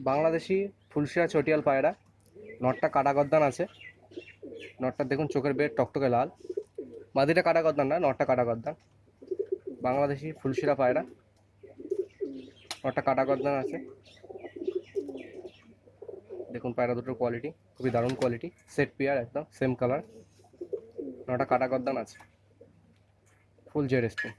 বাংলাদেশি ফুলশিরা চটিয়াল পায়রা, নটটা কাটা গদ্দান আছে। নটটা দেখুন চোখের বের টকটকে লাল। মাদিটা কাটা গদ্দান না, নটটা কাটা গদ্দান। বাংলাদেশি ফুলশিরা পায়রা, নটটা কাটা গদ্দান আছে। দেখুন পায়রা দুটোর কোয়ালিটি খুবই দারুণ কোয়ালিটি, সেট পেয়ার একদম সেম কালার। নটা কাটা গদ্দান আছে, ফুল জেড স্প্রে।